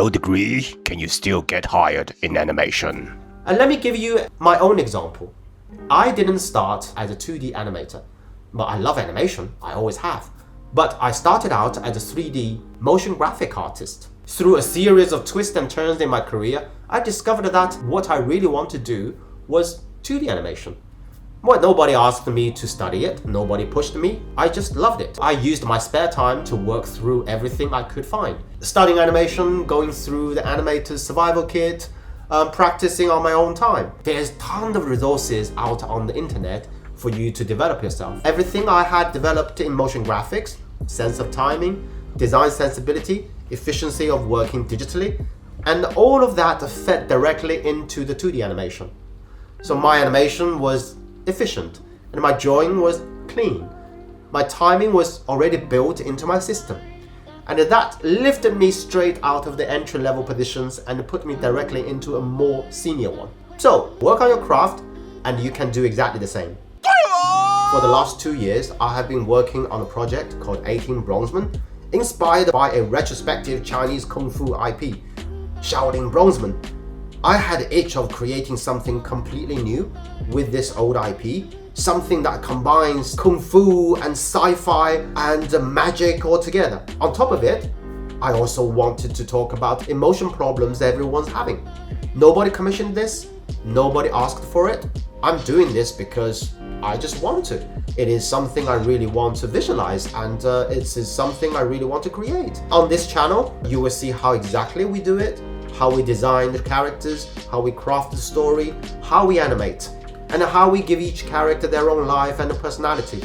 no degree, can you still get hired in animation? And let me give you my own example. I didn't start as a 2D animator, but I love animation, I always have. But I started out as a 3D motion graphic artist. Through a series of twists and turns in my career, I discovered that what I really wanted to do was 2D animation. Well, nobody asked me to study it, nobody pushed me, I just loved it. I used my spare time to work through everything I could find. Studying animation, going through the Animator's survival kit, practicing on my own time. There's tons of resources out on the internet for you to develop yourself. Everything I had developed in motion graphics, sense of timing, design sensibility, efficiency of working digitally, and all of that fed directly into the 2D animation. So my animation was efficient and my drawing was clean. My timing was already built into my system. And that lifted me straight out of the entry-level positions and put me directly into a more senior one. So, work on your craft and you can do exactly the same. For the last 2 years, I have been working on a project called 18 Bronzemen, inspired by a retrospective Chinese Kung Fu IP, Shaolin Bronzemen. I had the itch of creating something completely new with this old IP, something that combines Kung Fu and sci-fi and magic all together. On top of it, I also wanted to talk about emotion problems everyone's having. Nobody commissioned this, nobody asked for it. I'm doing this because I just want to. It is something I really want to visualize and it is something I really want to create. On this channel, you will see how exactly we do it, how we design the characters, how we craft the story, how we animate, and how we give each character their own life and a personality.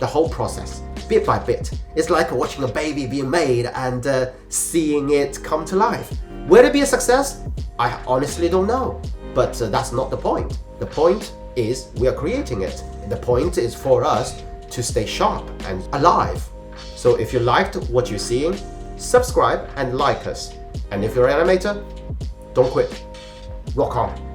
The whole process, bit by bit. It's like watching a baby being made and seeing it come to life. Will it be a success? I honestly don't know, but that's not the point. The point is we are creating it. The point is for us to stay sharp and alive. So if you liked what you're seeing, subscribe and like us. And if you're an animator, don't quit. Rock on.